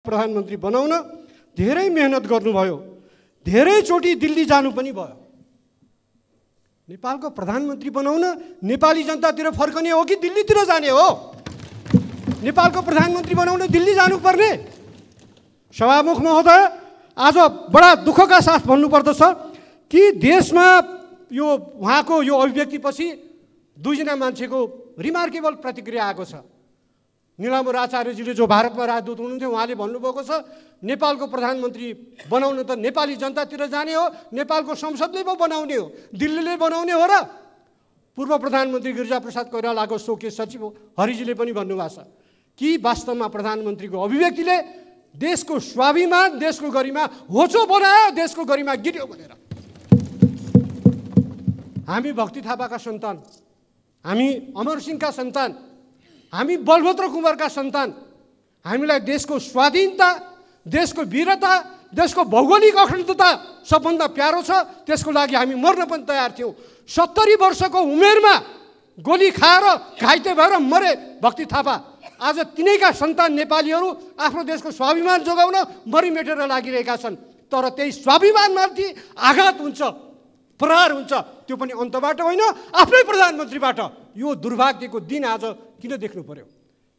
प्रधानमन्त्री बनाउन धेरै मेहनत गर्नुभयो, धेरैचोटि दिल्ली जानु पनि भयो। नेपालको प्रधानमन्त्री बनाउन नेपाली जनतातिर फर्कने हो कि दिल्लीतिर जाने हो? नेपालको प्रधानमन्त्री बनाउन दिल्ली जानुपर्ने? सभामुख महोदय, आज बडा दुःखका साथ भन्नुपर्दछ कि देशमा यो उहाँको यो अभिव्यक्तिपछि दुईजना मान्छेको रिमार्केबल प्रतिक्रिया आएको छ। नीलम्बर आचार्यजीले जो भारतमा राजदूत हुनुहुन्थ्यो, उहाँले भन्नुभएको छ नेपालको प्रधानमन्त्री बनाउन त नेपाली जनतातिर जाने हो, नेपालको संसदले पो बनाउने हो, दिल्लीले बनाउने हो र? पूर्व प्रधानमन्त्री गिरिजाप्रसाद कोइरालाको शोकेस सचिव हरिजीले पनि भन्नुभएको छ कि वास्तवमा प्रधानमन्त्रीको अभिव्यक्तिले देशको स्वाभिमान, देशको गरिमा होचो बनायो, देशको गरिमा गिर्यो भनेर। हामी भक्ति थापाका सन्तान, हामी अमरसिंहका सन्तान, हामी बलभद्र कुँवरका सन्तान, हामीलाई देशको स्वाधीनता, देशको वीरता, देशको भौगोलिक अखण्डता सबभन्दा प्यारो छ। त्यसको लागि हामी मर्न पनि तयार थियौँ। 70 वर्षको उमेरमा गोली खाएर घाइते भएर मरे भक्ति थापा। आज तिनैका सन्तान नेपालीहरू आफ्नो देशको स्वाभिमान जोगाउन मरिमेटेर लागिरहेका छन्। तर त्यही स्वाभिमानमाथि आघात हुन्छ, प्रहार हुन्छ, त्यो पनि अन्तबाट होइन, आफ्नै प्रधानमन्त्रीबाट। यो दुर्भाग्यको दिन आज किन देख्नु पर्यो?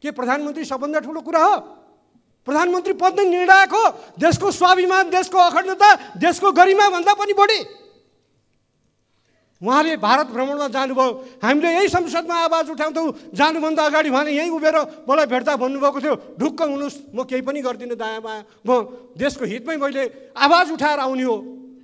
के प्रधानमन्त्री सबभन्दा ठुलो कुरा हो? प्रधानमन्त्री पद नै निर्णायक हो। देशको स्वाभिमान, देशको अखण्डता, देशको गरिमा भन्दा पनि बढी। उहाँले भारत भ्रमणमा जानुभयो, हामीले यही संसदमा आवाज उठाउँथ्यौँ। जानुभन्दा अगाडि उहाँले यहीँ उभिएर मलाई भेट्दा भन्नुभएको थियो, ढुक्क हुनुहोस्, म केही पनि गर्दिनँ दायाँ बायाँ, म देशको हितमै मैले आवाज उठाएर आउने हो।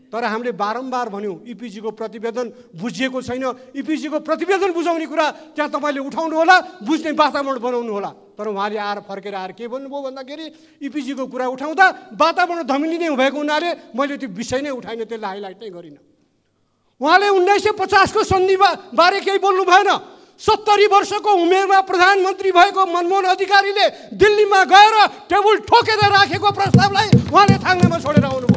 तर हामीले बारम्बार भन्यौँ इपिजीको प्रतिवेदन बुझिएको छैन, इपिजीको प्रतिवेदन बुझाउने कुरा त्यहाँ तपाईँले उठाउनु होला, बुझ्ने वातावरण बनाउनु होला। तर उहाँले आएर फर्केर आएर के भन्नुभयो भन्दाखेरि इपिजीको कुरा उठाउँदा वातावरण धमिलिने भएको हुनाले मैले त्यो विषय नै उठाइनँ, त्यसलाई हाइलाइट नै गरिनँ। उहाँले 1950 को सन्धि बारे केही बोल्नु भएन। 70 वर्षको उमेरमा प्रधानमन्त्री भएको मनमोहन अधिकारीले दिल्लीमा गएर टेबल ठोकेर राखेको प्रस्तावलाई उहाँले थाङ्नामा छोडेर आउनुभयो।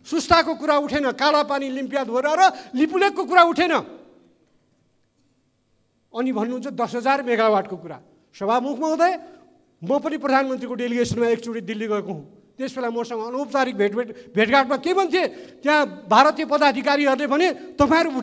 सुस्ताको कुरा उठेन, कालापानी लिम्पिया धोरा र लिपुलेकको कुरा उठेन। अनि भन्नुहुन्छ 10,000 मेगावाटको कुरा। सभामुख महोदय, म पनि प्रधानमन्त्रीको डेलिगेसनमा एकचोटि दिल्ली गएको हुँ। त्यसबेला मसँग अनौपचारिक भेटघाटमा के भन्थे, त्यहाँ भारतीय पदाधिकारीहरूले भने तपाईँहरू